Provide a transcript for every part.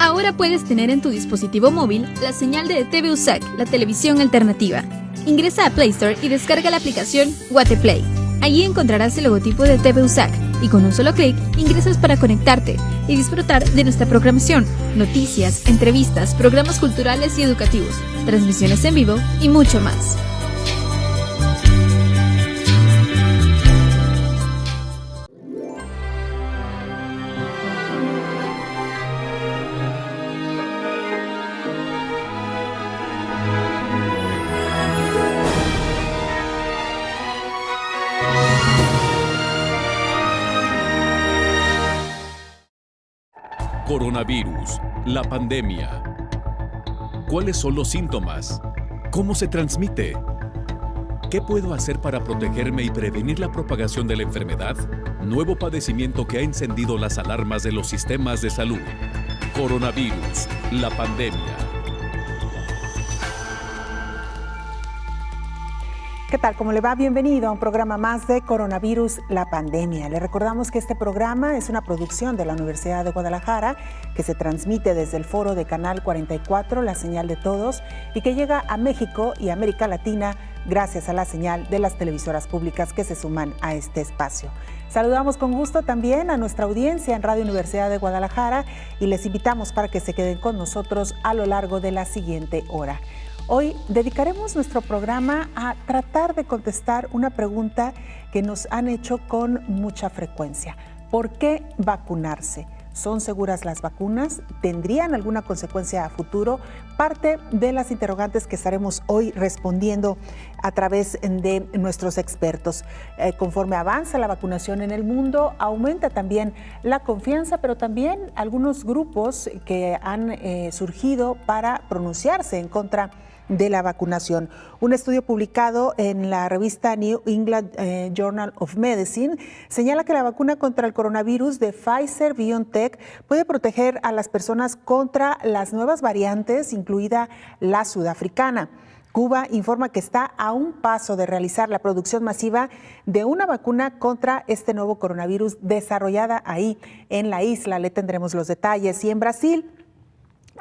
Ahora puedes tener en tu dispositivo móvil la señal de TV USAC, la televisión alternativa. Ingresa a Play Store y descarga la aplicación Guateplay. Allí encontrarás el logotipo de TV USAC y con un solo clic ingresas para conectarte y disfrutar de nuestra programación, noticias, entrevistas, programas culturales y educativos, transmisiones en vivo y mucho más. Coronavirus, la pandemia. ¿Cuáles son los síntomas? ¿Cómo se transmite? ¿Qué puedo hacer para protegerme y prevenir la propagación de la enfermedad? Nuevo padecimiento que ha encendido las alarmas de los sistemas de salud. Coronavirus, la pandemia. ¿Qué tal? ¿Cómo le va? Bienvenido a un programa más de Coronavirus, la pandemia. Le recordamos que este programa es una producción de la Universidad de Guadalajara que se transmite desde el foro de Canal 44, la señal de todos, y que llega a México y América Latina gracias a la señal de las televisoras públicas que se suman a este espacio. Saludamos con gusto también a nuestra audiencia en Radio Universidad de Guadalajara y les invitamos para que se queden con nosotros a lo largo de la siguiente hora. Hoy dedicaremos nuestro programa a tratar de contestar una pregunta que nos han hecho con mucha frecuencia. ¿Por qué vacunarse? ¿Son seguras las vacunas? ¿Tendrían alguna consecuencia a futuro? Parte de las interrogantes que estaremos hoy respondiendo a través de nuestros expertos. Conforme avanza la vacunación en el mundo, aumenta también la confianza, pero también algunos grupos que han surgido para pronunciarse en contra de la vacunación. Un estudio publicado en la revista New England Journal of Medicine señala que la vacuna contra el coronavirus de Pfizer-BioNTech puede proteger a las personas contra las nuevas variantes, incluida la sudafricana. Cuba informa que está a un paso de realizar la producción masiva de una vacuna contra este nuevo coronavirus desarrollada ahí en la isla. Le tendremos los detalles. Y en Brasil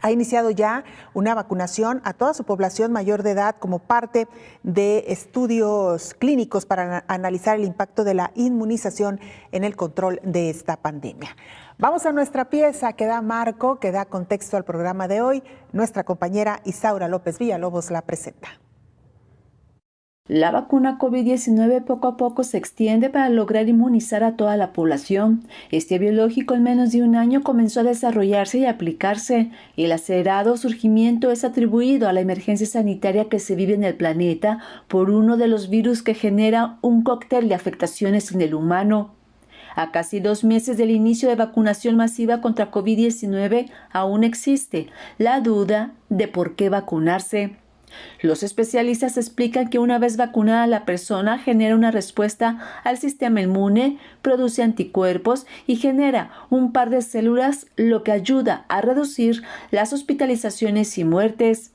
ha iniciado ya una vacunación a toda su población mayor de edad como parte de estudios clínicos para analizar el impacto de la inmunización en el control de esta pandemia. Vamos a nuestra pieza que da marco, que da contexto al programa de hoy. Nuestra compañera Isaura López Villalobos la presenta. La vacuna COVID-19 poco a poco se extiende para lograr inmunizar a toda la población. Este biológico en menos de un año comenzó a desarrollarse y aplicarse. El acelerado surgimiento es atribuido a la emergencia sanitaria que se vive en el planeta por uno de los virus que genera un cóctel de afectaciones en el humano. A casi 2 meses del inicio de vacunación masiva contra COVID-19 aún existe la duda de por qué vacunarse. Los especialistas explican que una vez vacunada la persona genera una respuesta al sistema inmune, produce anticuerpos y genera un par de células, lo que ayuda a reducir las hospitalizaciones y muertes.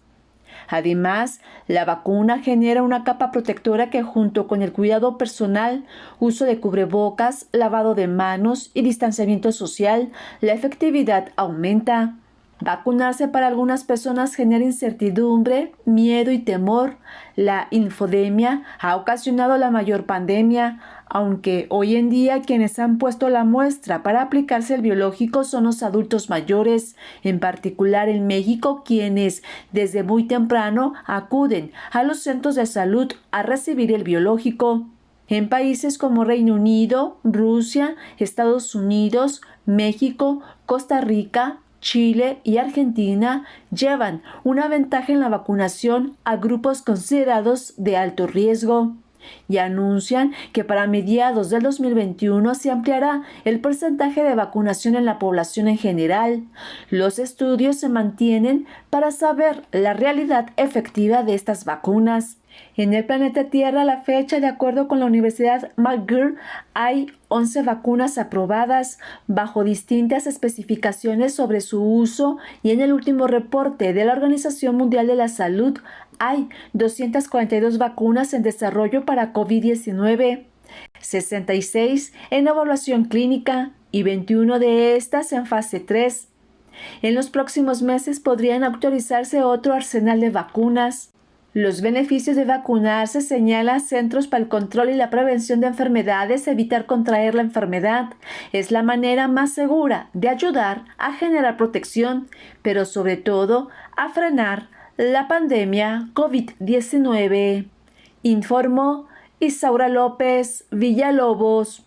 Además, la vacuna genera una capa protectora que junto con el cuidado personal, uso de cubrebocas, lavado de manos y distanciamiento social, la efectividad aumenta. Vacunarse para algunas personas genera incertidumbre, miedo y temor. La infodemia ha ocasionado la mayor pandemia, aunque hoy en día quienes han puesto la muestra para aplicarse el biológico son los adultos mayores, en particular en México, quienes desde muy temprano acuden a los centros de salud a recibir el biológico. En países como Reino Unido, Rusia, Estados Unidos, México, Costa Rica, Chile y Argentina llevan una ventaja en la vacunación a grupos considerados de alto riesgo y anuncian que para mediados del 2021 se ampliará el porcentaje de vacunación en la población en general. Los estudios se mantienen para saber la realidad efectiva de estas vacunas. En el planeta Tierra, a la fecha, de acuerdo con la Universidad McGill, hay 11 vacunas aprobadas bajo distintas especificaciones sobre su uso y en el último reporte de la Organización Mundial de la Salud hay 242 vacunas en desarrollo para COVID-19, 66 en evaluación clínica y 21 de estas en fase 3. En los próximos meses podrían autorizarse otro arsenal de vacunas. Los beneficios de vacunarse, señala Centros para el Control y la Prevención de Enfermedades, evitar contraer la enfermedad. Es la manera más segura de ayudar a generar protección, pero sobre todo a frenar la pandemia COVID-19. Informó Isaura López Villalobos.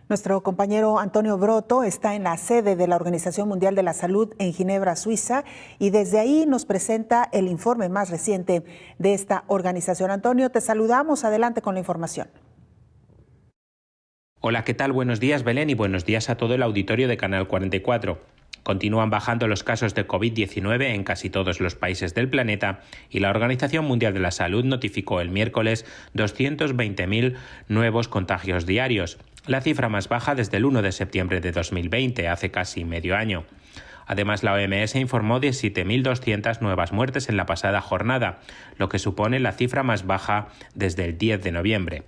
Nuestro compañero Antonio Broto está en la sede de la Organización Mundial de la Salud en Ginebra, Suiza, y desde ahí nos presenta el informe más reciente de esta organización. Antonio, te saludamos. Adelante con la información. Hola, ¿qué tal? Buenos días, Belén, y buenos días a todo el auditorio de Canal 44. Continúan bajando los casos de COVID-19 en casi todos los países del planeta y la Organización Mundial de la Salud notificó el miércoles 220.000 nuevos contagios diarios, la cifra más baja desde el 1 de septiembre de 2020, hace casi medio año. Además, la OMS informó de 7.200 nuevas muertes en la pasada jornada, lo que supone la cifra más baja desde el 10 de noviembre.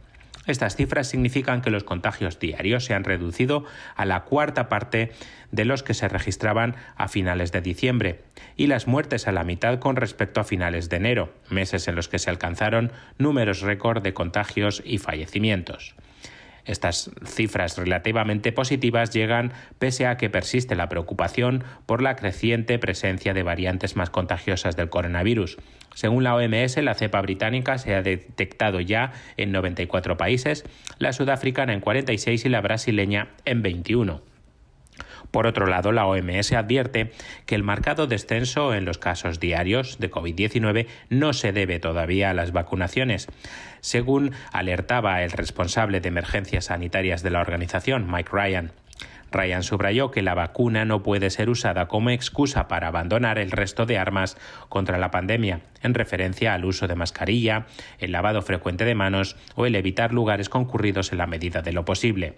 Estas cifras significan que los contagios diarios se han reducido a la cuarta parte de los que se registraban a finales de diciembre y las muertes a la mitad con respecto a finales de enero, meses en los que se alcanzaron números récord de contagios y fallecimientos. Estas cifras relativamente positivas llegan pese a que persiste la preocupación por la creciente presencia de variantes más contagiosas del coronavirus. Según la OMS, la cepa británica se ha detectado ya en 94 países, la sudafricana en 46 y la brasileña en 21. Por otro lado, la OMS advierte que el marcado descenso en los casos diarios de COVID-19 no se debe todavía a las vacunaciones. Según alertaba el responsable de emergencias sanitarias de la organización, Mike Ryan. Ryan subrayó que la vacuna no puede ser usada como excusa para abandonar el resto de armas contra la pandemia, en referencia al uso de mascarilla, el lavado frecuente de manos o el evitar lugares concurridos en la medida de lo posible.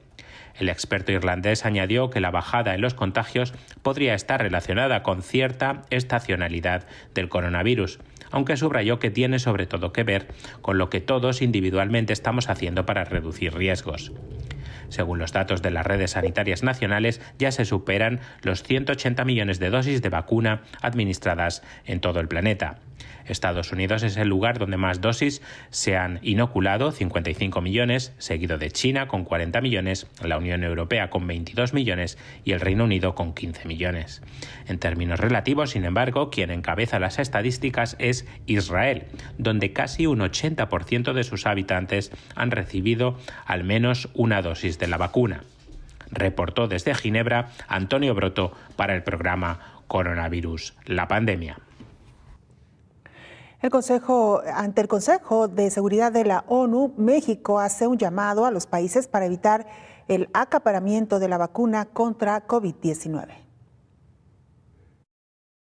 El experto irlandés añadió que la bajada en los contagios podría estar relacionada con cierta estacionalidad del coronavirus, aunque subrayó que tiene sobre todo que ver con lo que todos individualmente estamos haciendo para reducir riesgos. Según los datos de las redes sanitarias nacionales, ya se superan los 180 millones de dosis de vacuna administradas en todo el planeta. Estados Unidos es el lugar donde más dosis se han inoculado, 55 millones, seguido de China con 40 millones, la Unión Europea con 22 millones y el Reino Unido con 15 millones. En términos relativos, sin embargo, quien encabeza las estadísticas es Israel, donde casi un 80% de sus habitantes han recibido al menos una dosis de la vacuna. Reportó desde Ginebra Antonio Broto para el programa Coronavirus, la pandemia. Ante el Consejo de Seguridad de la ONU, México hace un llamado a los países para evitar el acaparamiento de la vacuna contra COVID-19.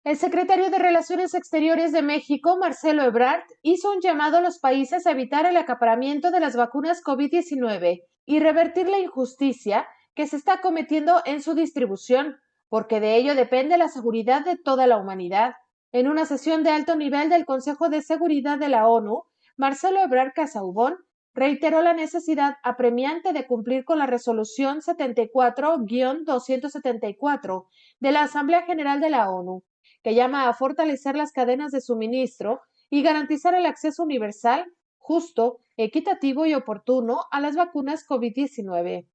El secretario de Relaciones Exteriores de México, Marcelo Ebrard, hizo un llamado a los países a evitar el acaparamiento de las vacunas COVID-19 y revertir la injusticia que se está cometiendo en su distribución, porque de ello depende la seguridad de toda la humanidad. En una sesión de alto nivel del Consejo de Seguridad de la ONU, Marcelo Ebrard Casaubon reiteró la necesidad apremiante de cumplir con la Resolución 74-274 de la Asamblea General de la ONU, que llama a fortalecer las cadenas de suministro y garantizar el acceso universal, justo, equitativo y oportuno a las vacunas COVID-19.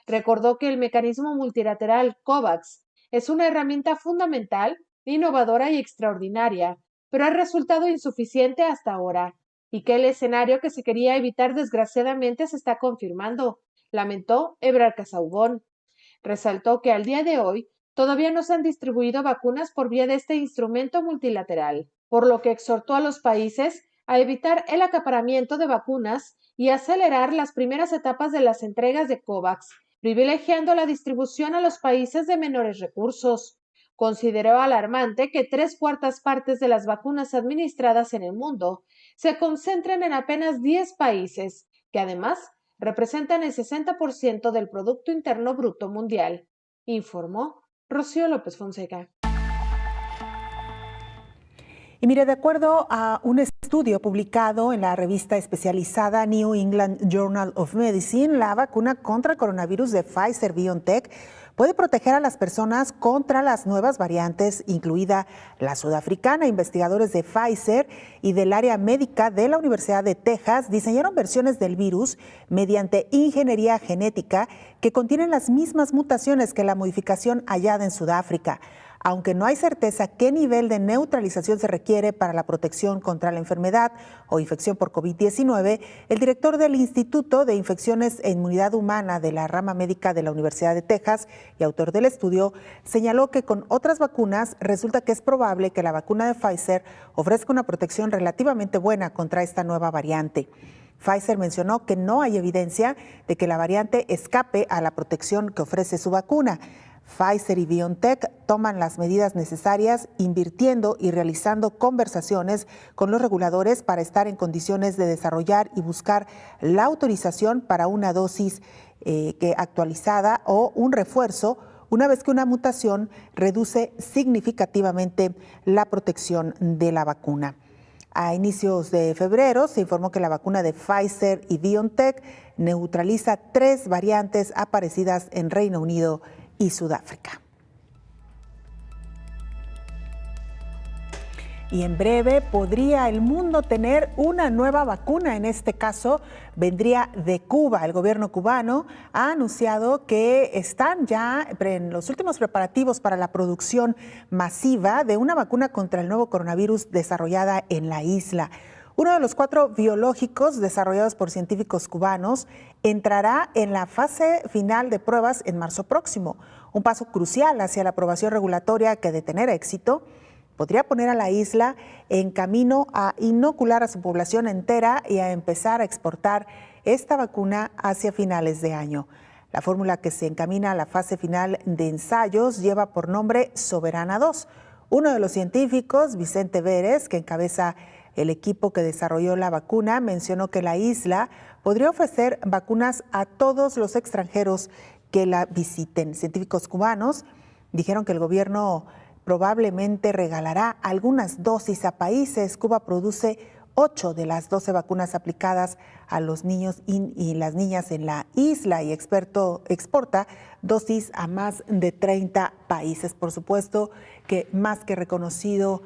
Recordó que el mecanismo multilateral COVAX es una herramienta fundamental, innovadora y extraordinaria, pero ha resultado insuficiente hasta ahora, y que el escenario que se quería evitar desgraciadamente se está confirmando, lamentó Ebrard Casaubon. Resaltó que al día de hoy todavía no se han distribuido vacunas por vía de este instrumento multilateral, por lo que exhortó a los países a evitar el acaparamiento de vacunas y acelerar las primeras etapas de las entregas de COVAX, privilegiando la distribución a los países de menores recursos. Consideró alarmante que 3/4 partes de las vacunas administradas en el mundo se concentren en apenas 10 países, que además representan el 60% del Producto Interno Bruto mundial, informó Rocío López Fonseca. Y mire, de acuerdo a un estudio publicado en la revista especializada New England Journal of Medicine, la vacuna contra el coronavirus de Pfizer-BioNTech puede proteger a las personas contra las nuevas variantes, incluida la sudafricana. Investigadores de Pfizer y del área médica de la Universidad de Texas diseñaron versiones del virus mediante ingeniería genética que contienen las mismas mutaciones que la modificación hallada en Sudáfrica. Aunque no hay certeza qué nivel de neutralización se requiere para la protección contra la enfermedad o infección por COVID-19, el director del Instituto de Infecciones e Inmunidad Humana de la rama médica de la Universidad de Texas y autor del estudio, señaló que con otras vacunas resulta que es probable que la vacuna de Pfizer ofrezca una protección relativamente buena contra esta nueva variante. Pfizer mencionó que no hay evidencia de que la variante escape a la protección que ofrece su vacuna. Pfizer y BioNTech toman las medidas necesarias, invirtiendo y realizando conversaciones con los reguladores para estar en condiciones de desarrollar y buscar la autorización para una dosis actualizada o un refuerzo, una vez que una mutación reduce significativamente la protección de la vacuna. A inicios de febrero se informó que la vacuna de Pfizer y BioNTech neutraliza 3 variantes aparecidas en Reino Unido y Sudáfrica. Y en breve podría el mundo tener una nueva vacuna. En este caso vendría de Cuba. El gobierno cubano ha anunciado que están ya en los últimos preparativos para la producción masiva de una vacuna contra el nuevo coronavirus desarrollada en la isla. Uno de los 4 biológicos desarrollados por científicos cubanos entrará en la fase final de pruebas en marzo próximo, un paso crucial hacia la aprobación regulatoria que, de tener éxito, podría poner a la isla en camino a inocular a su población entera y a empezar a exportar esta vacuna hacia finales de año. La fórmula que se encamina a la fase final de ensayos lleva por nombre Soberana 2. Uno de los científicos, Vicente Vélez, que encabeza el equipo que desarrolló la vacuna, mencionó que la isla podría ofrecer vacunas a todos los extranjeros que la visiten. Científicos cubanos dijeron que el gobierno probablemente regalará algunas dosis a países. Cuba produce 8 de las 12 vacunas aplicadas a los niños y las niñas en la isla y exporta dosis a más de 30 países. Por supuesto que más que reconocido,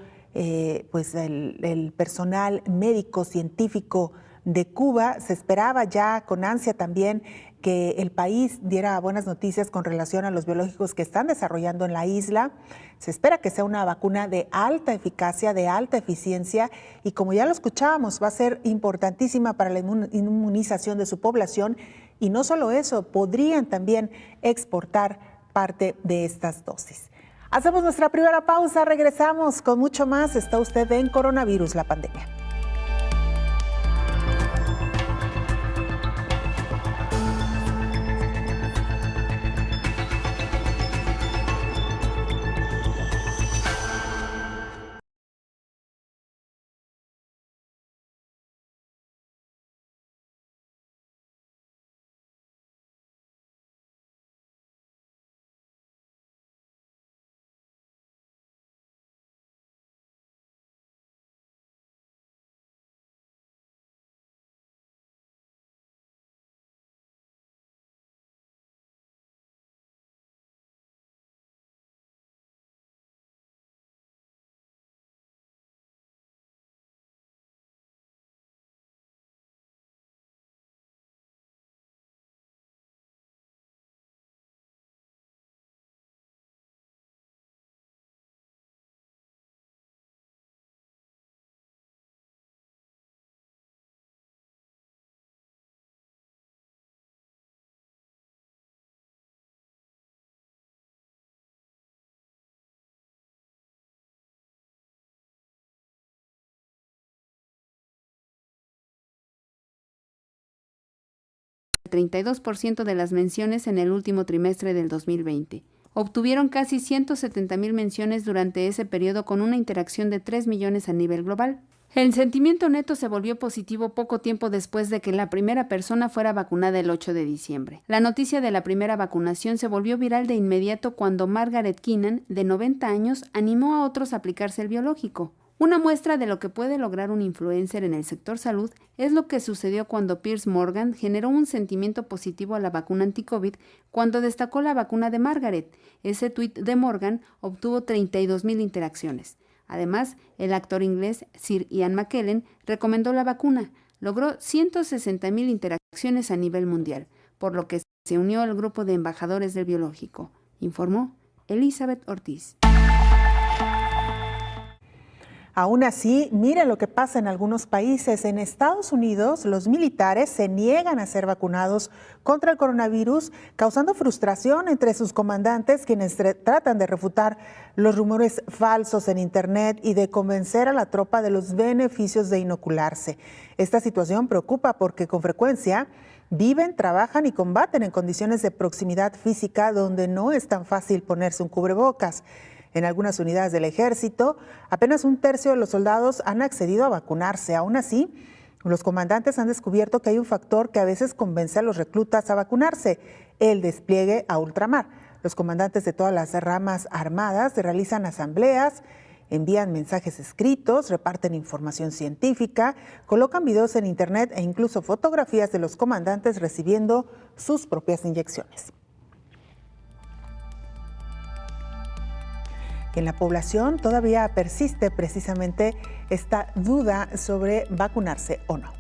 pues el personal médico científico de Cuba se esperaba ya con ansia también que el país diera buenas noticias con relación a los biológicos que están desarrollando en la isla. Se espera que sea una vacuna de alta eficacia, de alta eficiencia y, como ya lo escuchábamos, va a ser importantísima para la inmunización de su población. Y no solo eso, podrían también exportar parte de estas dosis. Hacemos nuestra primera pausa, regresamos con mucho más. Está usted en Coronavirus, la pandemia. El 32% de las menciones en el último trimestre del 2020. Obtuvieron casi 170,000 menciones durante ese periodo con una interacción de 3 millones a nivel global. El sentimiento neto se volvió positivo poco tiempo después de que la primera persona fuera vacunada el 8 de diciembre. La noticia de la primera vacunación se volvió viral de inmediato cuando Margaret Keenan, de 90 años, animó a otros a aplicarse el biológico. Una muestra de lo que puede lograr un influencer en el sector salud es lo que sucedió cuando Piers Morgan generó un sentimiento positivo a la vacuna anti-COVID cuando destacó la vacuna de Margaret. Ese tuit de Morgan obtuvo 32,000 interacciones. Además, el actor inglés Sir Ian McKellen recomendó la vacuna. Logró 160,000 interacciones a nivel mundial, por lo que se unió al grupo de embajadores del biológico, informó Elizabeth Ortiz. Aún así, mira lo que pasa en algunos países. En Estados Unidos, los militares se niegan a ser vacunados contra el coronavirus, causando frustración entre sus comandantes, quienes tratan de refutar los rumores falsos en Internet y de convencer a la tropa de los beneficios de inocularse. Esta situación preocupa porque con frecuencia viven, trabajan y combaten en condiciones de proximidad física donde no es tan fácil ponerse un cubrebocas. En algunas unidades del ejército, apenas 1/3 de los soldados han accedido a vacunarse. Aún así, los comandantes han descubierto que hay un factor que a veces convence a los reclutas a vacunarse: el despliegue a ultramar. Los comandantes de todas las ramas armadas realizan asambleas, envían mensajes escritos, reparten información científica, colocan videos en Internet e incluso fotografías de los comandantes recibiendo sus propias inyecciones. En la población todavía persiste precisamente esta duda sobre vacunarse o no.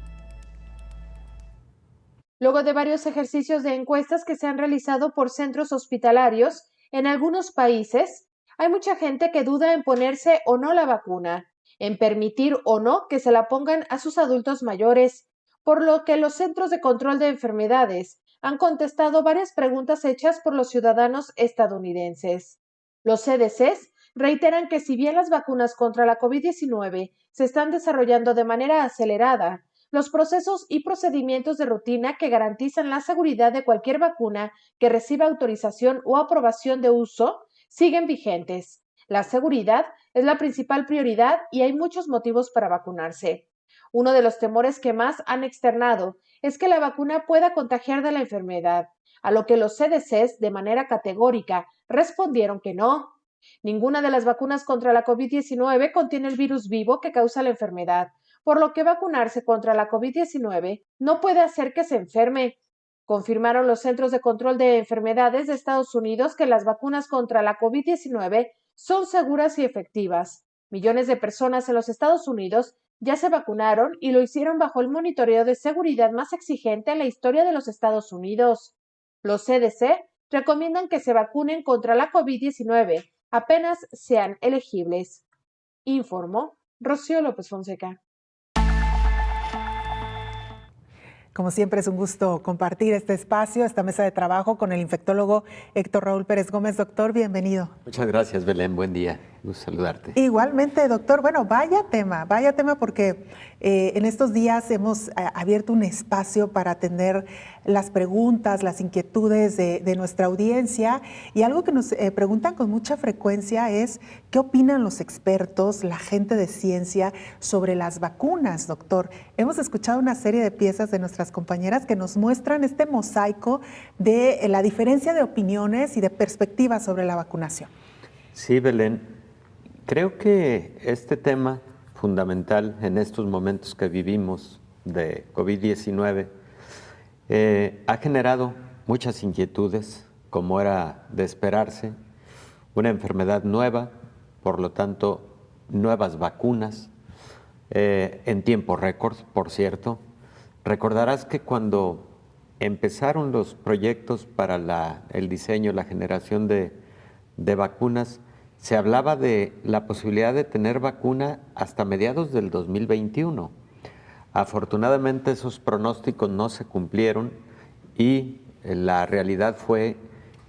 Luego de varios ejercicios de encuestas que se han realizado por centros hospitalarios en algunos países, hay mucha gente que duda en ponerse o no la vacuna, en permitir o no que se la pongan a sus adultos mayores, por lo que los Centros de Control de Enfermedades han contestado varias preguntas hechas por los ciudadanos estadounidenses. Los CDCs reiteran que si bien las vacunas contra la COVID-19 se están desarrollando de manera acelerada, los procesos y procedimientos de rutina que garantizan la seguridad de cualquier vacuna que reciba autorización o aprobación de uso siguen vigentes. La seguridad es la principal prioridad y hay muchos motivos para vacunarse. Uno de los temores que más han externado es que la vacuna pueda contagiar de la enfermedad, a lo que los CDCs de manera categórica respondieron que no. Ninguna de las vacunas contra la COVID-19 contiene el virus vivo que causa la enfermedad, por lo que vacunarse contra la COVID-19 no puede hacer que se enferme. Confirmaron los Centros de Control de Enfermedades de Estados Unidos que las vacunas contra la COVID-19 son seguras y efectivas. Millones de personas en los Estados Unidos ya se vacunaron y lo hicieron bajo el monitoreo de seguridad más exigente en la historia de los Estados Unidos. Los CDC recomiendan que se vacunen contra la COVID-19 apenas sean elegibles, informó Rocío López Fonseca. Como siempre, es un gusto compartir este espacio, esta mesa de trabajo con el infectólogo Héctor Raúl Pérez Gómez. Doctor, bienvenido. Muchas gracias, Belén. Buen día. Gusto saludarte. Igualmente, doctor. Bueno, vaya tema porque en estos días hemos abierto un espacio para atender las preguntas, las inquietudes de nuestra audiencia, y algo que nos preguntan con mucha frecuencia es ¿qué opinan los expertos, la gente de ciencia sobre las vacunas, doctor? Hemos escuchado una serie de piezas de nuestras compañeras que nos muestran este mosaico de la diferencia de opiniones y de perspectivas sobre la vacunación. Sí, Belén. Creo que este tema fundamental en estos momentos que vivimos de COVID-19 ha generado muchas inquietudes, como era de esperarse, una enfermedad nueva, por lo tanto, nuevas vacunas, en tiempo récord, por cierto. Recordarás que cuando empezaron los proyectos para el diseño, la generación de vacunas, se hablaba de la posibilidad de tener vacuna hasta mediados del 2021. Afortunadamente esos pronósticos no se cumplieron y la realidad fue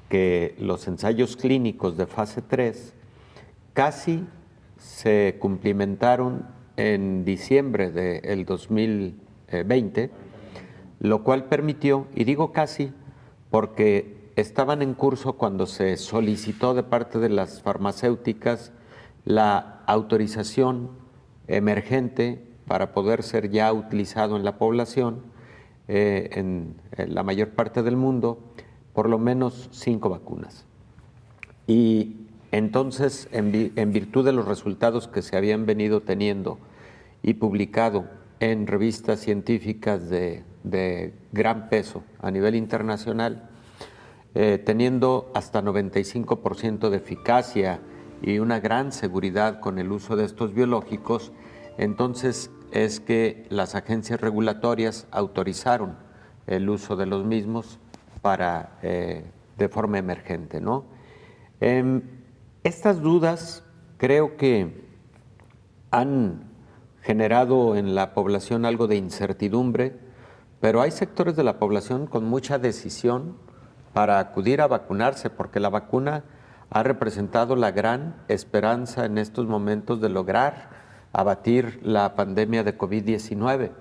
que los ensayos clínicos de fase 3 casi se cumplimentaron en diciembre del 2020, lo cual permitió, y digo casi porque estaban en curso cuando se solicitó de parte de las farmacéuticas la autorización emergente para poder ser ya utilizado en la población, en la mayor parte del mundo, por lo menos 5 vacunas. Y Entonces, en virtud de los resultados que se habían venido teniendo y publicado en revistas científicas de gran peso a nivel internacional, teniendo hasta 95% de eficacia y una gran seguridad con el uso de estos biológicos, entonces es que las agencias regulatorias autorizaron el uso de los mismos para, de forma emergente, ¿no? Estas dudas creo que han generado en la población algo de incertidumbre, pero hay sectores de la población con mucha decisión para acudir a vacunarse, porque la vacuna ha representado la gran esperanza en estos momentos de lograr abatir la pandemia de COVID-19.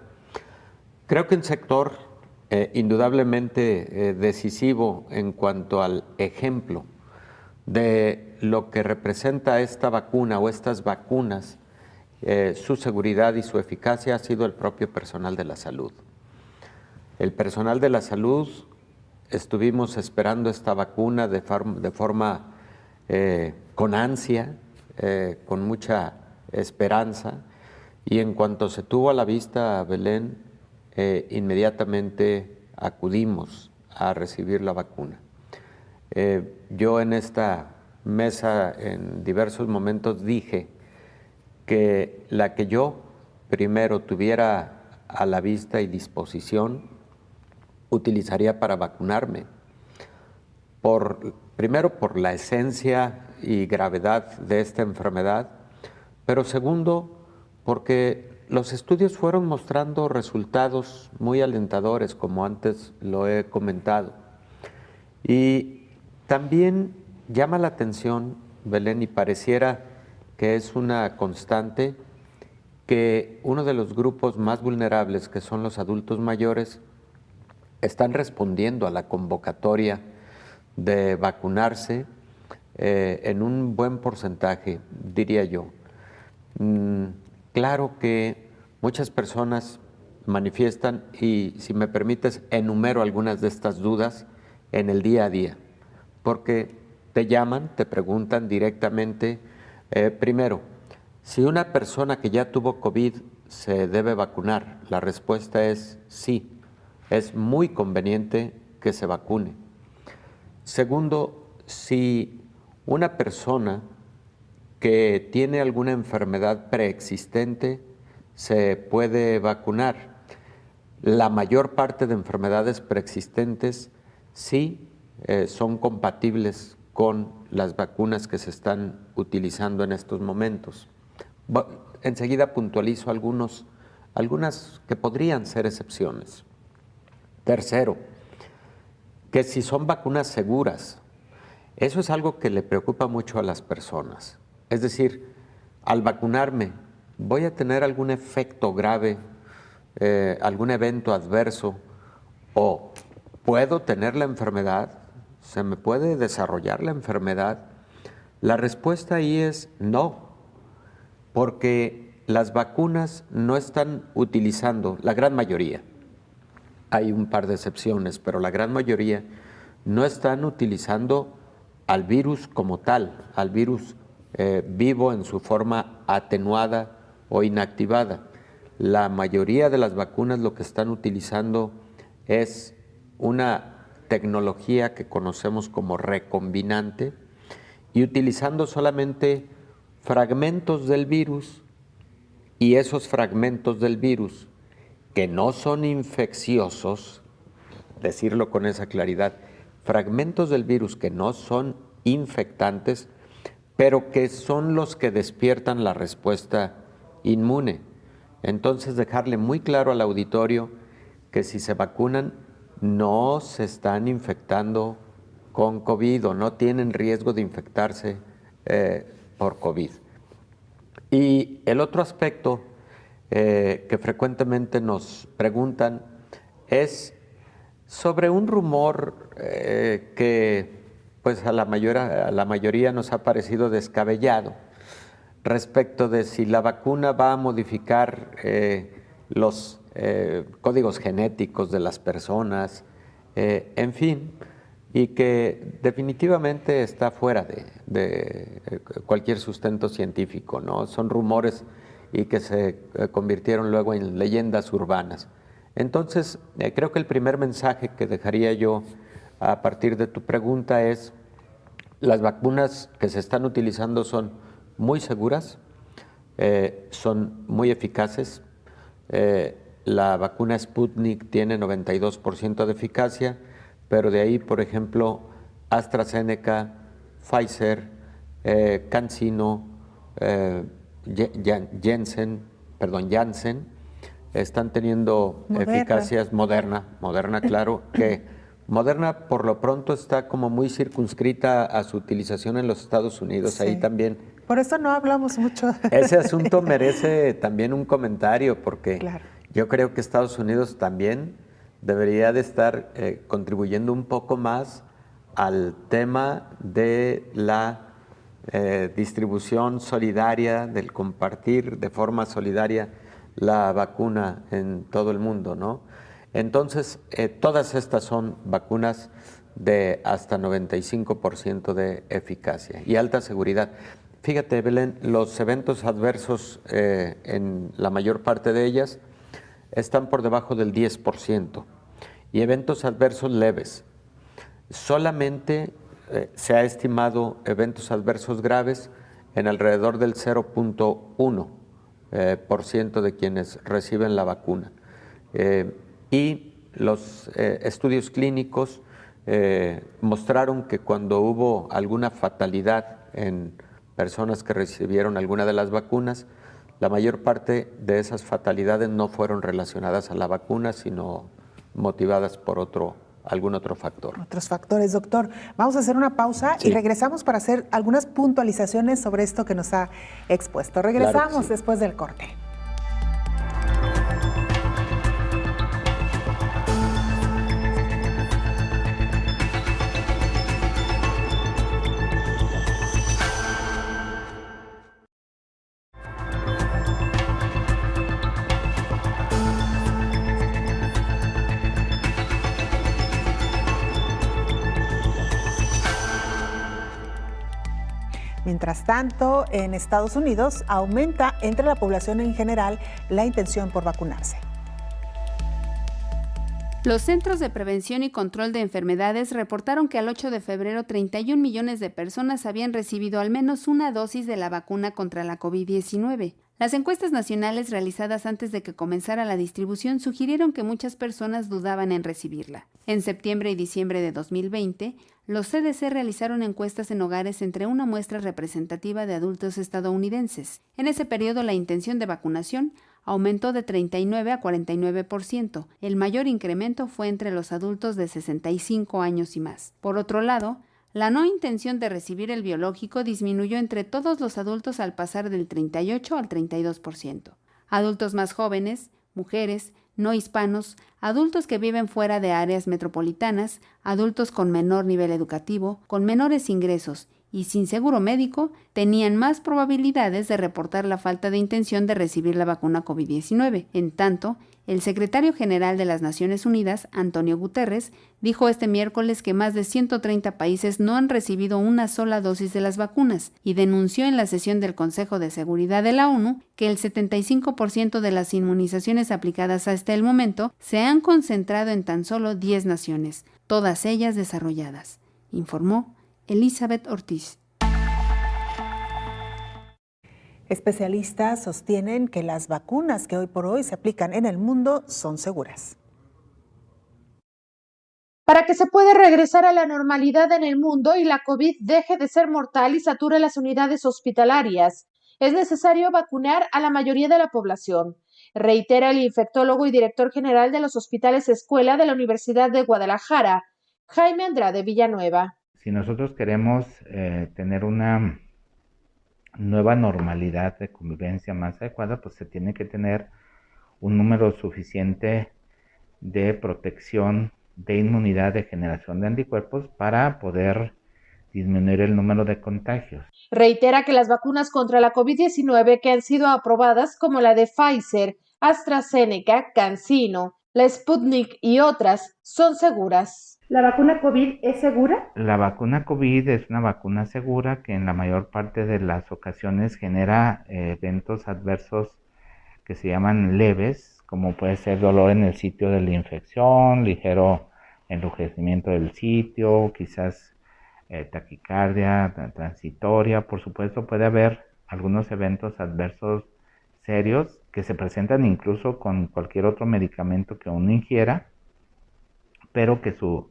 Creo que un sector indudablemente decisivo en cuanto al ejemplo de lo que representa esta vacuna o estas vacunas, su seguridad y su eficacia ha sido el propio personal de la salud. El personal de la salud estuvimos esperando esta vacuna de forma con ansia, con mucha esperanza, y en cuanto se tuvo a la vista, Belén, inmediatamente acudimos a recibir la vacuna. Yo en esta mesa en diversos momentos dije que la que yo primero tuviera a la vista y disposición utilizaría para vacunarme, primero por la esencia y gravedad de esta enfermedad, pero segundo porque los estudios fueron mostrando resultados muy alentadores, como antes lo he comentado. Y también llama la atención, Belén, y pareciera que es una constante, que uno de los grupos más vulnerables, que son los adultos mayores, están respondiendo a la convocatoria de vacunarse en un buen porcentaje, diría yo. Claro que muchas personas manifiestan, y si me permites, enumero algunas de estas dudas en el día a día, porque te llaman, te preguntan directamente, primero, si una persona que ya tuvo COVID se debe vacunar. La respuesta es sí, es muy conveniente que se vacune. Segundo, si una persona que tiene alguna enfermedad preexistente se puede vacunar. La mayor parte de enfermedades preexistentes sí son compatibles con las vacunas que se están utilizando en estos momentos. Enseguida puntualizo algunas que podrían ser excepciones. Tercero, que si son vacunas seguras, eso es algo que le preocupa mucho a las personas. Es decir, al vacunarme, ¿voy a tener algún efecto grave, algún evento adverso? ¿O puedo tener la enfermedad? ¿Se me puede desarrollar la enfermedad? La respuesta ahí es no, porque las vacunas no están utilizando, la gran mayoría, hay un par de excepciones, pero la gran mayoría no están utilizando al virus como tal, al virus vivo en su forma atenuada o inactivada. La mayoría de las vacunas lo que están utilizando es una tecnología que conocemos como recombinante, y utilizando solamente fragmentos del virus, y esos fragmentos del virus que no son infecciosos, decirlo con esa claridad, fragmentos del virus que no son infectantes, pero que son los que despiertan la respuesta inmune. Entonces, dejarle muy claro al auditorio que si se vacunan no se están infectando con COVID o no tienen riesgo de infectarse por COVID. Y el otro aspecto que frecuentemente nos preguntan es sobre un rumor que pues a la mayoría nos ha parecido descabellado, respecto de si la vacuna va a modificar los códigos genéticos de las personas. En fin, y que definitivamente está fuera de cualquier sustento científico, ¿no? Son rumores y que se convirtieron luego en leyendas urbanas. Entonces, creo que el primer mensaje que dejaría yo a partir de tu pregunta es: las vacunas que se están utilizando son muy seguras, son muy eficaces. La vacuna Sputnik tiene 92% de eficacia, pero de ahí, por ejemplo, AstraZeneca, Pfizer, CanSino, Janssen, están teniendo eficacias. Moderna, claro, que Moderna por lo pronto está como muy circunscrita a su utilización en los Estados Unidos, sí. Ahí también. Por eso no hablamos mucho. Ese asunto merece también un comentario, porque claro, yo creo que Estados Unidos también debería de estar contribuyendo un poco más al tema de la distribución solidaria, del compartir de forma solidaria la vacuna en todo el mundo, ¿no? Entonces, todas estas son vacunas de hasta 95% de eficacia y alta seguridad. Fíjate, Belén, los eventos adversos en la mayor parte de ellas están por debajo del 10%, y eventos adversos leves. Solamente se ha estimado eventos adversos graves en alrededor del 0.1% de quienes reciben la vacuna. Y los estudios clínicos mostraron que cuando hubo alguna fatalidad en personas que recibieron alguna de las vacunas, la mayor parte de esas fatalidades no fueron relacionadas a la vacuna, sino motivadas por algún otro factor. Otros factores, doctor. Vamos a hacer una pausa y regresamos para hacer algunas puntualizaciones sobre esto que nos ha expuesto. Regresamos claro después del corte. Mientras tanto, en Estados Unidos aumenta entre la población en general la intención por vacunarse. Los Centros de Prevención y Control de Enfermedades reportaron que al 8 de febrero 31 millones de personas habían recibido al menos una dosis de la vacuna contra la COVID-19. Las encuestas nacionales realizadas antes de que comenzara la distribución sugirieron que muchas personas dudaban en recibirla. En septiembre y diciembre de 2020, los CDC realizaron encuestas en hogares entre una muestra representativa de adultos estadounidenses. En ese periodo, la intención de vacunación aumentó de 39 a 49%. El mayor incremento fue entre los adultos de 65 años y más. Por otro lado, la no intención de recibir el biológico disminuyó entre todos los adultos al pasar del 38 al 32%. Adultos más jóvenes, mujeres, no hispanos, adultos que viven fuera de áreas metropolitanas, adultos con menor nivel educativo, con menores ingresos y sin seguro médico, tenían más probabilidades de reportar la falta de intención de recibir la vacuna COVID-19. En tanto, el secretario general de las Naciones Unidas, Antonio Guterres, dijo este miércoles que más de 130 países no han recibido una sola dosis de las vacunas y denunció en la sesión del Consejo de Seguridad de la ONU que el 75% de las inmunizaciones aplicadas hasta el momento se han concentrado en tan solo 10 naciones, todas ellas desarrolladas, informó Elizabeth Ortiz. Especialistas sostienen que las vacunas que hoy por hoy se aplican en el mundo son seguras. Para que se pueda regresar a la normalidad en el mundo y la COVID deje de ser mortal y sature las unidades hospitalarias, es necesario vacunar a la mayoría de la población, reitera el infectólogo y director general de los hospitales escuela de la Universidad de Guadalajara, Jaime Andrade Villanueva. Si nosotros queremos tener una nueva normalidad de convivencia más adecuada, pues se tiene que tener un número suficiente de protección, de inmunidad, de generación de anticuerpos para poder disminuir el número de contagios. Reitera que las vacunas contra la COVID-19 que han sido aprobadas, como la de Pfizer, AstraZeneca, CanSino, la Sputnik y otras, son seguras. ¿La vacuna COVID es segura? La vacuna COVID es una vacuna segura que en la mayor parte de las ocasiones genera eventos adversos que se llaman leves, como puede ser dolor en el sitio de la infección, ligero enrojecimiento del sitio, quizás taquicardia transitoria. Por supuesto, puede haber algunos eventos adversos serios que se presentan incluso con cualquier otro medicamento que uno ingiera, pero que su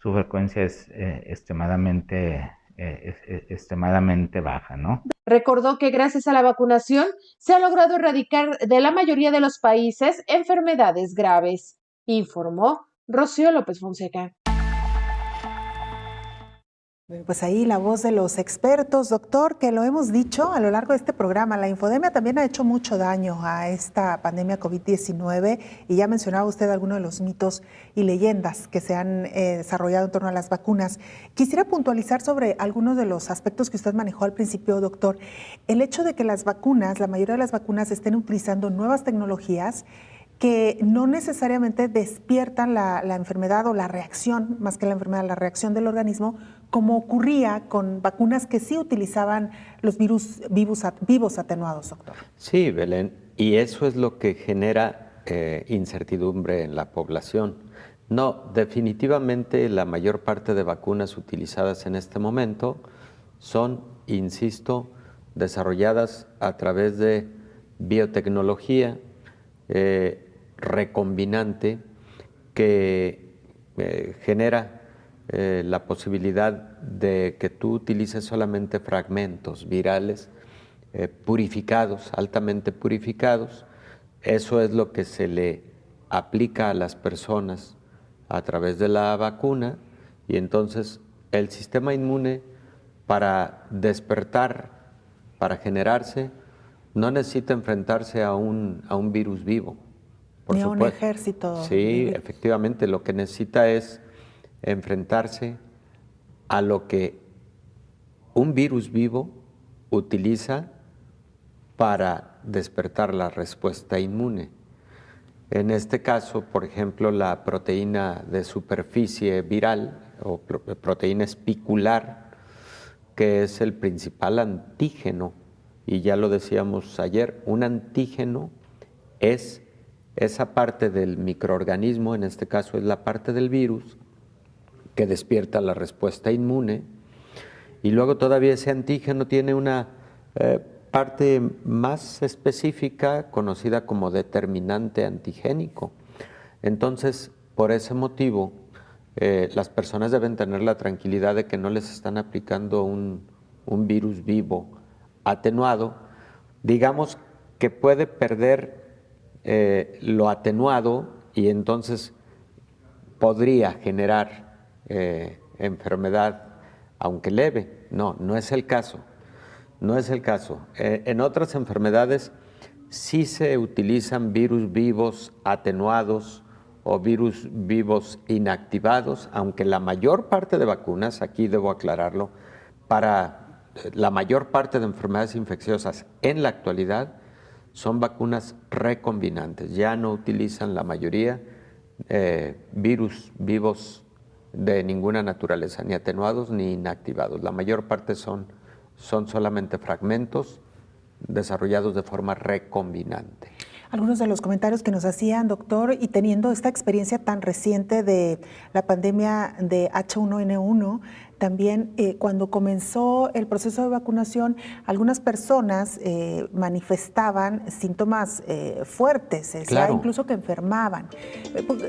frecuencia es extremadamente baja, ¿no? Recordó que gracias a la vacunación se ha logrado erradicar de la mayoría de los países enfermedades graves, informó Rocío López Fonseca. Pues ahí la voz de los expertos, doctor, que lo hemos dicho a lo largo de este programa, la infodemia también ha hecho mucho daño a esta pandemia COVID-19 y ya mencionaba usted algunos de los mitos y leyendas que se han desarrollado en torno a las vacunas. Quisiera puntualizar sobre algunos de los aspectos que usted manejó al principio, doctor. El hecho de que las vacunas, la mayoría de las vacunas estén utilizando nuevas tecnologías que no necesariamente despiertan la enfermedad o la reacción, más que la enfermedad, la reacción del organismo, como ocurría con vacunas que sí utilizaban los virus vivos atenuados, doctor. Sí, Belén, y eso es lo que genera incertidumbre en la población. No, definitivamente la mayor parte de vacunas utilizadas en este momento son, insisto, desarrolladas a través de biotecnología recombinante que genera la posibilidad de que tú utilices solamente fragmentos virales purificados, altamente purificados. Eso es lo que se le aplica a las personas a través de la vacuna y entonces el sistema inmune para despertar, para generarse, no necesita enfrentarse a un virus vivo. Por ni supuesto. A un ejército. Sí, efectivamente, lo que necesita es enfrentarse a lo que un virus vivo utiliza para despertar la respuesta inmune. En este caso, por ejemplo, la proteína de superficie viral o proteína espicular, que es el principal antígeno, y ya lo decíamos ayer, un antígeno es esa parte del microorganismo, en este caso es la parte del virus, que despierta la respuesta inmune, y luego todavía ese antígeno tiene una parte más específica conocida como determinante antigénico. Entonces, por ese motivo, las personas deben tener la tranquilidad de que no les están aplicando un virus vivo atenuado, digamos que puede perder lo atenuado y entonces podría generar enfermedad, aunque leve. No, no es el caso. No es el caso. En otras enfermedades sí se utilizan virus vivos atenuados o virus vivos inactivados, aunque la mayor parte de vacunas, aquí debo aclararlo, para la mayor parte de enfermedades infecciosas en la actualidad son vacunas recombinantes. Ya no utilizan la mayoría virus vivos de ninguna naturaleza, ni atenuados ni inactivados. La mayor parte son solamente fragmentos desarrollados de forma recombinante. Algunos de los comentarios que nos hacían, doctor, y teniendo esta experiencia tan reciente de la pandemia de H1N1, también cuando comenzó el proceso de vacunación, algunas personas manifestaban síntomas fuertes, claro. Incluso que enfermaban.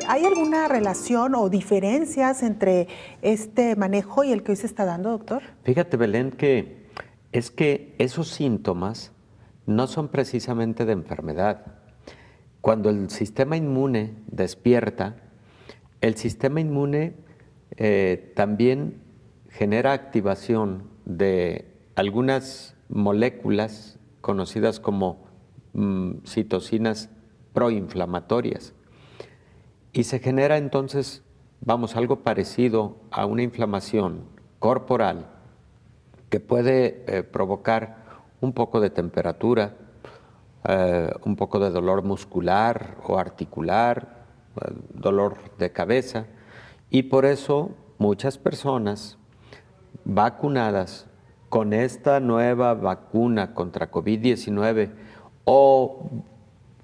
¿Hay alguna relación o diferencias entre este manejo y el que hoy se está dando, doctor? Fíjate, Belén, que es que esos síntomas no son precisamente de enfermedad. Cuando el sistema inmune despierta, el sistema inmune también genera activación de algunas moléculas conocidas como citocinas proinflamatorias. Y se genera entonces, algo parecido a una inflamación corporal que puede provocar un poco de temperatura, un poco de dolor muscular o articular, dolor de cabeza, Y por eso muchas personas vacunadas con esta nueva vacuna contra COVID-19 o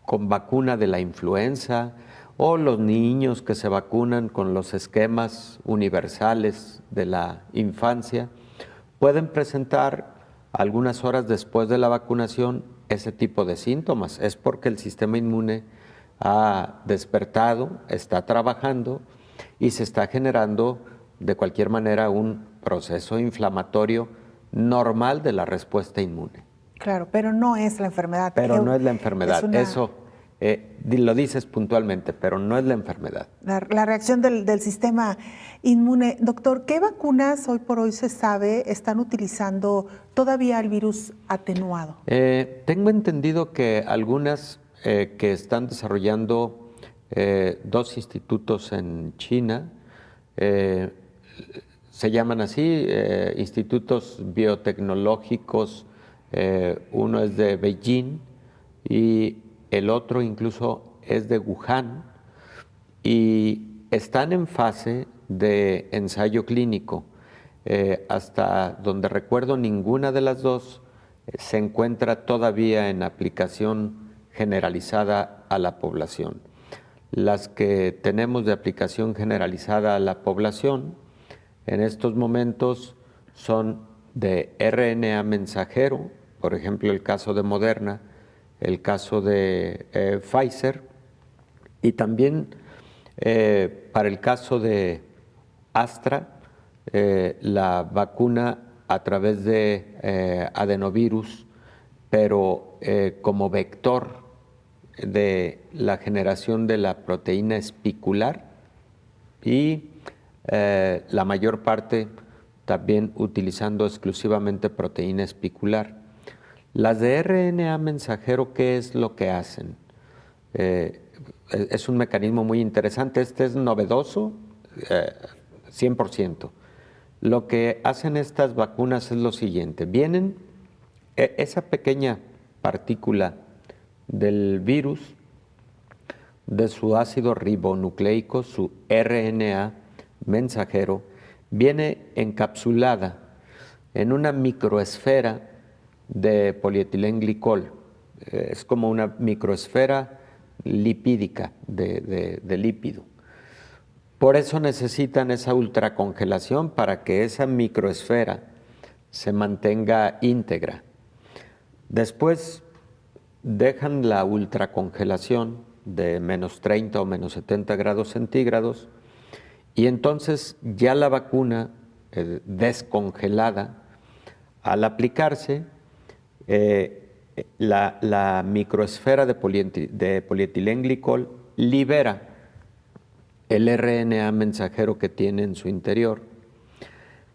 con vacuna de la influenza, o los niños que se vacunan con los esquemas universales de la infancia, pueden presentar algunas horas después de la vacunación ese tipo de síntomas. Es porque el sistema inmune ha despertado, está trabajando y se está generando de cualquier manera un proceso inflamatorio normal de la respuesta inmune. Claro, pero no es la enfermedad. Pero no es la enfermedad, eso lo dices puntualmente, pero no es la enfermedad. La reacción del sistema inmune. Doctor, ¿qué vacunas hoy por hoy se sabe están utilizando todavía el virus atenuado? Tengo entendido que algunas que están desarrollando 2 institutos en China, se llaman así, institutos biotecnológicos, uno es de Beijing y el otro incluso es de Wuhan, y están en fase de ensayo clínico. Hasta donde recuerdo, ninguna de las dos se encuentra todavía en aplicación generalizada a la población. Las que tenemos de aplicación generalizada a la población en estos momentos son de RNA mensajero, por ejemplo el caso de Moderna, el caso de Pfizer, y también para el caso de Astra, la vacuna a través de adenovirus, pero como vector de la generación de la proteína espicular, y la mayor parte también utilizando exclusivamente proteína espicular. Las de RNA mensajero, ¿qué es lo que hacen? Es un mecanismo muy interesante, este es novedoso, 100%. Lo que hacen estas vacunas es lo siguiente: vienen esa pequeña partícula del virus, de su ácido ribonucleico, su RNA mensajero, viene encapsulada en una microesfera de polietilenglicol. Es como una microesfera lipídica de lípido. Por eso necesitan esa ultracongelación para que esa microesfera se mantenga íntegra. Después dejan la ultracongelación de menos 30 o menos 70 grados centígrados, y entonces ya la vacuna descongelada, al aplicarse, la microesfera de polietilenglicol libera el RNA mensajero que tiene en su interior.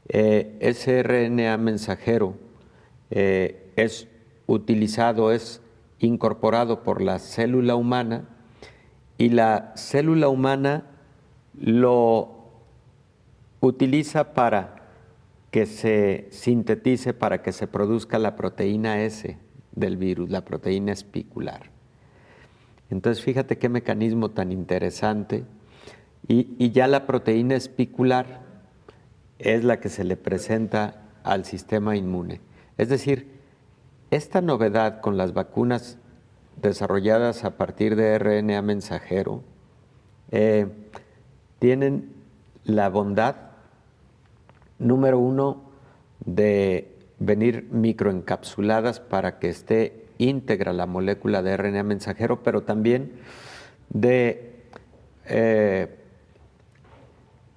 Ese RNA mensajero es utilizado, es incorporado por la célula humana, y la célula humana lo utiliza para que se sintetice, para que se produzca la proteína S del virus, la proteína espicular. Entonces, fíjate qué mecanismo tan interesante. Y ya la proteína espicular es la que se le presenta al sistema inmune. Es decir, esta novedad con las vacunas desarrolladas a partir de RNA mensajero tienen la bondad, número uno, de venir microencapsuladas para que esté íntegra la molécula de RNA mensajero, pero también de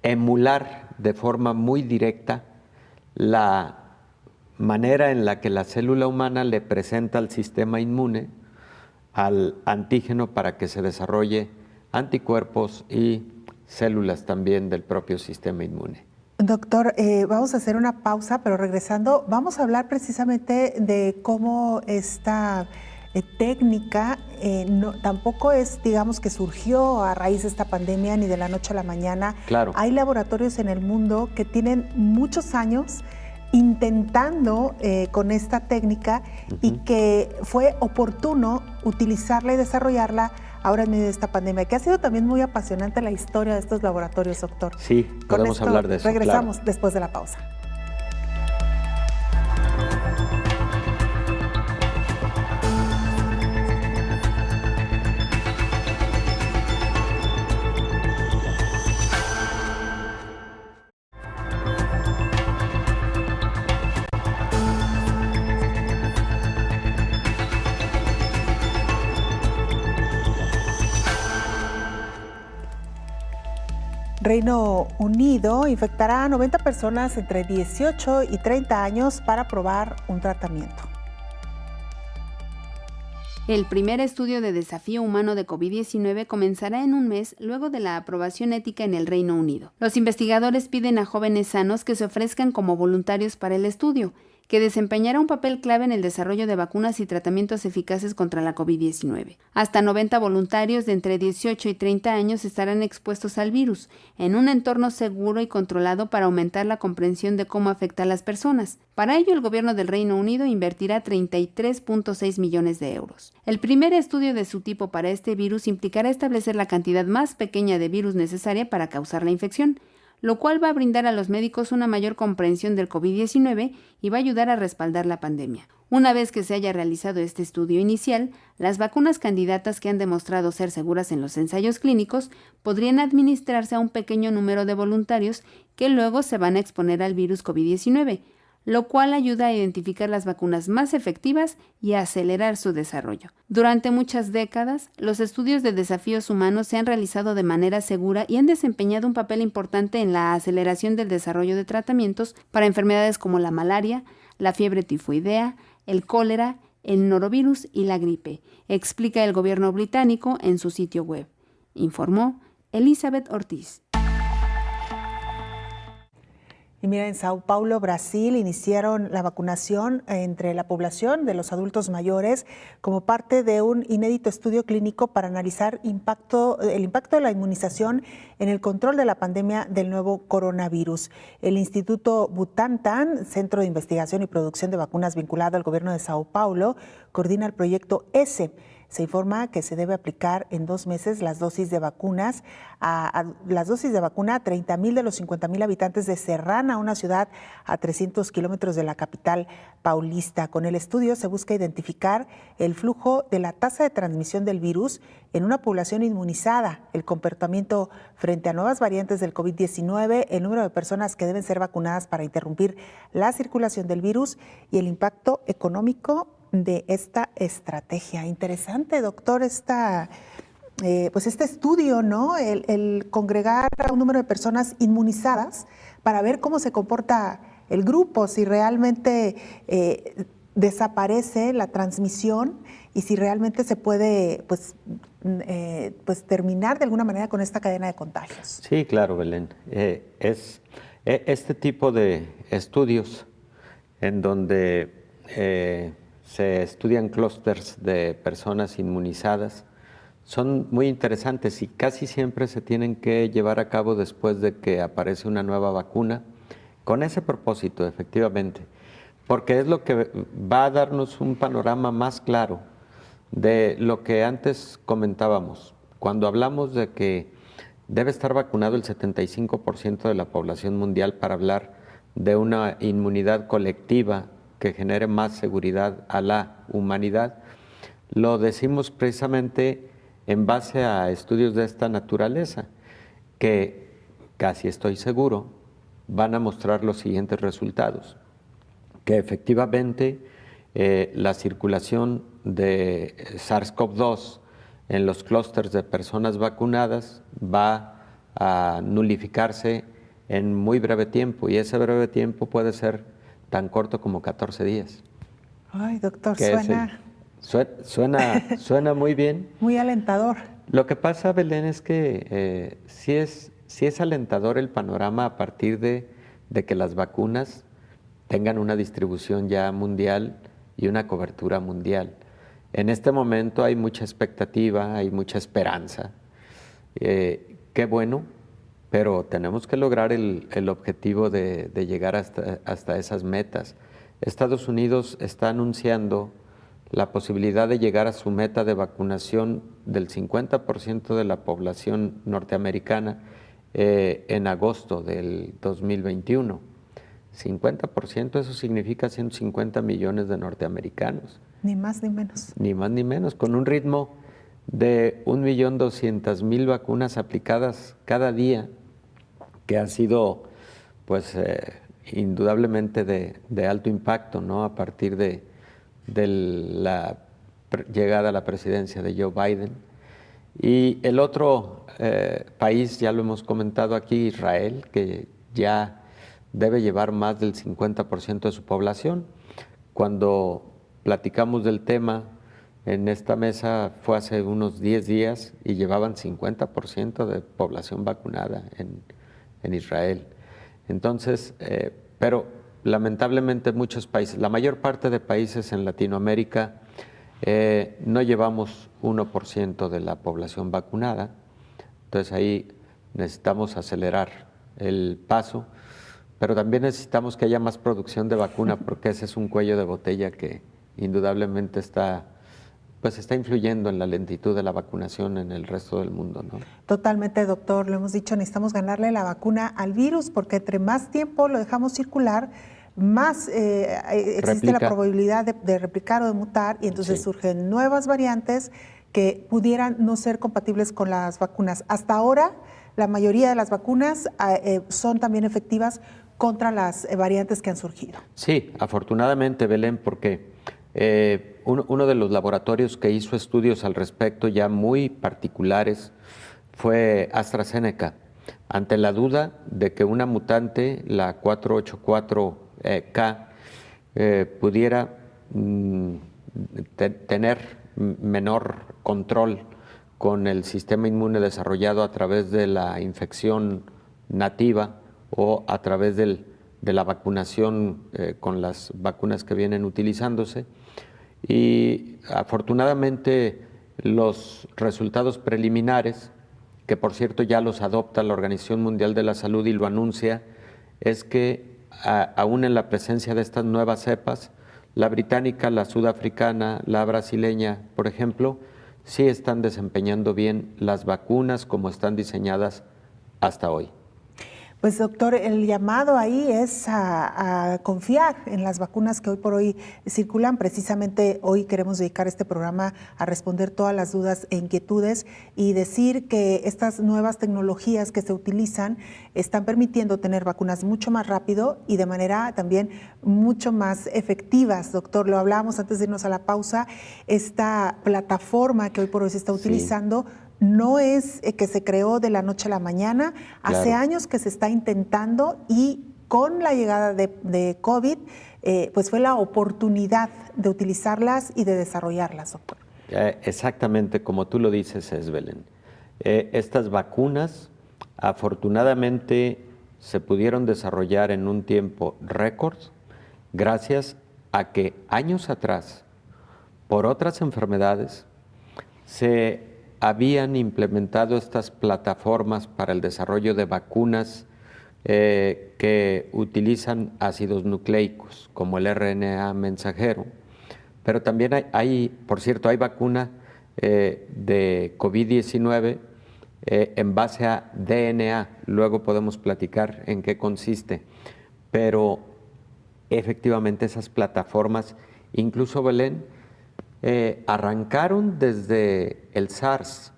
emular de forma muy directa la manera en la que la célula humana le presenta al sistema inmune al antígeno para que se desarrolle anticuerpos y células también del propio sistema inmune. Doctor, vamos a hacer una pausa, pero regresando vamos a hablar precisamente de cómo esta técnica tampoco es, digamos, que surgió a raíz de esta pandemia ni de la noche a la mañana. Claro. Hay laboratorios en el mundo que tienen muchos años intentando con esta técnica y que fue oportuno utilizarla y desarrollarla ahora en medio de esta pandemia, que ha sido también muy apasionante la historia de estos laboratorios, doctor. Sí, podemos hablar de eso. Regresamos claro. después de la pausa. Reino Unido infectará a 90 personas entre 18 y 30 años para probar un tratamiento. El primer estudio de desafío humano de COVID-19 comenzará en un mes luego de la aprobación ética en el Reino Unido. Los investigadores piden a jóvenes sanos que se ofrezcan como voluntarios para el estudio, que desempeñará un papel clave en el desarrollo de vacunas y tratamientos eficaces contra la COVID-19. Hasta 90 voluntarios de entre 18 y 30 años estarán expuestos al virus, en un entorno seguro y controlado para aumentar la comprensión de cómo afecta a las personas. Para ello, el gobierno del Reino Unido invertirá 33.6 millones de euros. El primer estudio de su tipo para este virus implicará establecer la cantidad más pequeña de virus necesaria para causar la infección, lo cual va a brindar a los médicos una mayor comprensión del COVID-19 y va a ayudar a respaldar la pandemia. Una vez que se haya realizado este estudio inicial, las vacunas candidatas que han demostrado ser seguras en los ensayos clínicos podrían administrarse a un pequeño número de voluntarios que luego se van a exponer al virus COVID-19, lo cual ayuda a identificar las vacunas más efectivas y a acelerar su desarrollo. Durante muchas décadas, los estudios de desafíos humanos se han realizado de manera segura y han desempeñado un papel importante en la aceleración del desarrollo de tratamientos para enfermedades como la malaria, la fiebre tifoidea, el cólera, el norovirus y la gripe, explica el gobierno británico en su sitio web, informó Elizabeth Ortiz. Y mira, en Sao Paulo, Brasil, iniciaron la vacunación entre la población de los adultos mayores como parte de un inédito estudio clínico para analizar el impacto de la inmunización en el control de la pandemia del nuevo coronavirus. El Instituto Butantan, Centro de Investigación y Producción de Vacunas vinculado al gobierno de Sao Paulo, coordina el proyecto ESE. Se informa que se debe aplicar en 2 meses las dosis de vacunas a 30.000 de los 50.000 habitantes de Serrana, una ciudad a 300 kilómetros de la capital paulista. Con el estudio se busca identificar el flujo de la tasa de transmisión del virus en una población inmunizada, el comportamiento frente a nuevas variantes del COVID-19, el número de personas que deben ser vacunadas para interrumpir la circulación del virus y el impacto económico de esta estrategia. Interesante, doctor, este estudio, ¿no? El congregar a un número de personas inmunizadas para ver cómo se comporta el grupo, si realmente desaparece la transmisión y si realmente se puede terminar de alguna manera con esta cadena de contagios. Sí, claro, Belén. Este tipo de estudios en donde se estudian clústeres de personas inmunizadas son muy interesantes y casi siempre se tienen que llevar a cabo después de que aparece una nueva vacuna, con ese propósito, efectivamente, porque es lo que va a darnos un panorama más claro de lo que antes comentábamos. Cuando hablamos de que debe estar vacunado el 75% de la población mundial para hablar de una inmunidad colectiva que genere más seguridad a la humanidad, lo decimos precisamente en base a estudios de esta naturaleza, que casi estoy seguro van a mostrar los siguientes resultados: que efectivamente la circulación de SARS-CoV-2 en los clústeres de personas vacunadas va a nulificarse en muy breve tiempo, y ese breve tiempo puede ser tan corto como 14 días. Ay, doctor, suena muy bien. Muy alentador. Lo que pasa, Belén, es que sí es alentador el panorama a partir de que las vacunas tengan una distribución ya mundial y una cobertura mundial. En este momento hay mucha expectativa, hay mucha esperanza. Qué bueno, pero tenemos que lograr el objetivo de llegar hasta esas metas. Estados Unidos está anunciando la posibilidad de llegar a su meta de vacunación del 50% de la población norteamericana en agosto del 2021. 50%, eso significa 150 millones de norteamericanos. Ni más ni menos. Ni más ni menos, con un ritmo de 1.200.000 vacunas aplicadas cada día, que ha sido, pues, indudablemente de alto impacto, ¿no? A partir de la llegada a la presidencia de Joe Biden. Y el otro país, ya lo hemos comentado aquí, Israel, que ya debe llevar más del 50% de su población. Cuando platicamos del tema en esta mesa fue hace unos 10 días y llevaban 50% de población vacunada en Israel. Entonces, pero lamentablemente muchos países, la mayor parte de países en Latinoamérica no llevamos 1% de la población vacunada. Entonces ahí necesitamos acelerar el paso, pero también necesitamos que haya más producción de vacuna, porque ese es un cuello de botella que indudablemente está influyendo en la lentitud de la vacunación en el resto del mundo, ¿no? Totalmente, doctor. Lo hemos dicho, necesitamos ganarle la vacuna al virus, porque entre más tiempo lo dejamos circular, más existe la probabilidad de replicar o de mutar, y entonces surgen nuevas variantes que pudieran no ser compatibles con las vacunas. Hasta ahora, la mayoría de las vacunas son también efectivas contra las variantes que han surgido. Sí, afortunadamente, Belén, porque uno de los laboratorios que hizo estudios al respecto ya muy particulares fue AstraZeneca. Ante la duda de que una mutante, la 484K, pudiera tener menor control con el sistema inmune desarrollado a través de la infección nativa o a través de la vacunación con las vacunas que vienen utilizándose. Y afortunadamente los resultados preliminares, que por cierto ya los adopta la Organización Mundial de la Salud y lo anuncia, es que aún en la presencia de estas nuevas cepas, la británica, la sudafricana, la brasileña, por ejemplo, sí están desempeñando bien las vacunas como están diseñadas hasta hoy. Pues doctor, el llamado ahí es a confiar en las vacunas que hoy por hoy circulan. Precisamente hoy queremos dedicar este programa a responder todas las dudas e inquietudes y decir que estas nuevas tecnologías que se utilizan están permitiendo tener vacunas mucho más rápido y de manera también mucho más efectivas. Doctor, lo hablábamos antes de irnos a la pausa, esta plataforma que hoy por hoy se está utilizando no es que se creó de la noche a la mañana, hace años que se está intentando, y con la llegada de COVID, pues fue la oportunidad de utilizarlas y de desarrollarlas, doctor. Exactamente, como tú lo dices, Belén. Estas vacunas afortunadamente se pudieron desarrollar en un tiempo récord gracias a que años atrás, por otras enfermedades, se habían implementado estas plataformas para el desarrollo de vacunas que utilizan ácidos nucleicos, como el RNA mensajero, pero también por cierto, hay vacuna de COVID-19 en base a DNA, luego podemos platicar en qué consiste, pero efectivamente esas plataformas, incluso Belén, arrancaron desde el SARS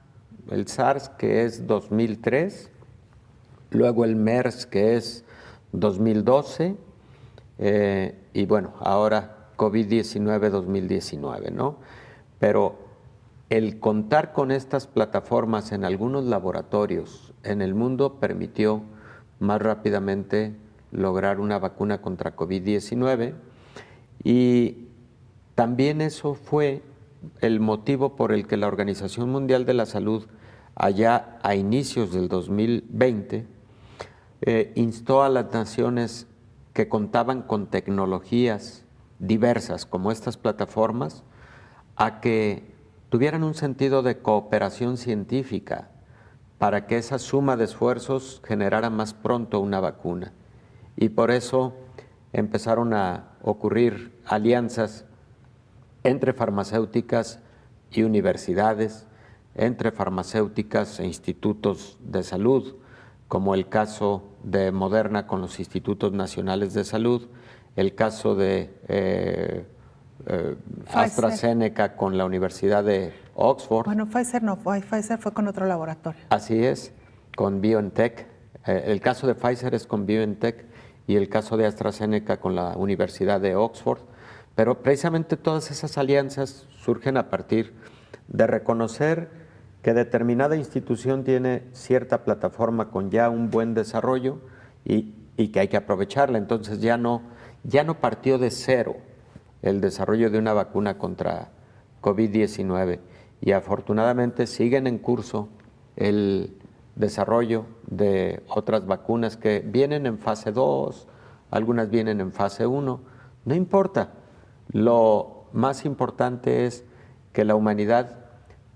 que es 2003, luego el MERS que es 2012 y bueno, ahora COVID-19 2019, ¿no? Pero el contar con estas plataformas en algunos laboratorios en el mundo permitió más rápidamente lograr una vacuna contra COVID-19 y también eso fue el motivo por el que la Organización Mundial de la Salud, allá a inicios del 2020, instó a las naciones que contaban con tecnologías diversas como estas plataformas a que tuvieran un sentido de cooperación científica para que esa suma de esfuerzos generara más pronto una vacuna. Y por eso empezaron a ocurrir alianzas entre farmacéuticas y universidades, entre farmacéuticas e institutos de salud, como el caso de Moderna con los Institutos Nacionales de Salud, el caso de AstraZeneca con la Universidad de Oxford. Bueno, Pfizer no fue, Pfizer fue con otro laboratorio. Así es, con BioNTech. El caso de Pfizer es con BioNTech y el caso de AstraZeneca con la Universidad de Oxford. Pero precisamente todas esas alianzas surgen a partir de reconocer que determinada institución tiene cierta plataforma con ya un buen desarrollo y que hay que aprovecharla. Entonces ya no partió de cero el desarrollo de una vacuna contra COVID-19 y afortunadamente siguen en curso el desarrollo de otras vacunas que vienen en fase 2, algunas vienen en fase 1, no importa. Lo más importante es que la humanidad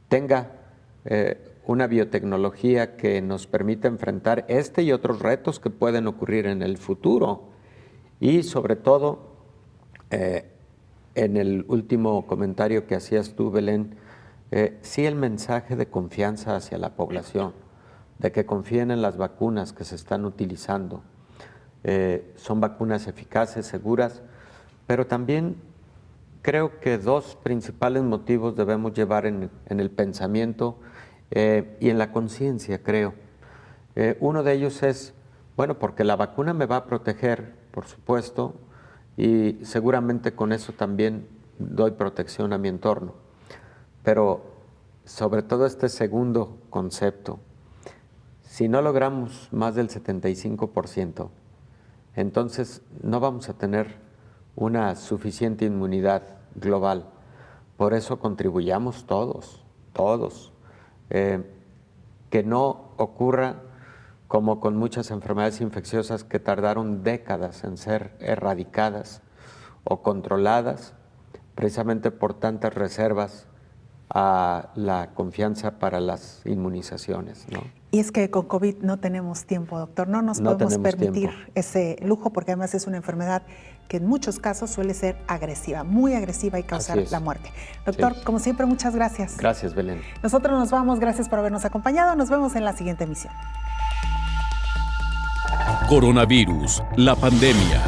tenga una biotecnología que nos permita enfrentar este y otros retos que pueden ocurrir en el futuro. Y sobre todo, en el último comentario que hacías tú, Belén, sí el mensaje de confianza hacia la población, de que confíen en las vacunas que se están utilizando. Son vacunas eficaces, seguras, pero también creo que dos principales motivos debemos llevar en el pensamiento y en la conciencia, creo. Uno de ellos es, bueno, porque la vacuna me va a proteger, por supuesto, y seguramente con eso también doy protección a mi entorno. Pero sobre todo este segundo concepto, si no logramos más del 75%, entonces no vamos a tener una suficiente inmunidad global. Por eso contribuyamos todos, que no ocurra como con muchas enfermedades infecciosas que tardaron décadas en ser erradicadas o controladas, precisamente por tantas reservas a la confianza para las inmunizaciones, ¿no? Y es que con COVID no tenemos tiempo, doctor, no nos podemos permitir ese lujo, porque además es una enfermedad que en muchos casos suele ser agresiva, muy agresiva y causar la muerte. Doctor, como siempre, muchas gracias. Gracias, Belén. Nosotros nos vamos, gracias por habernos acompañado, nos vemos en la siguiente emisión. Coronavirus, la pandemia.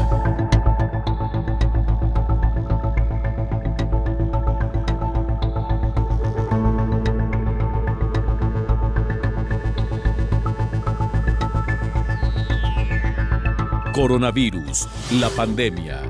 Coronavirus, la pandemia.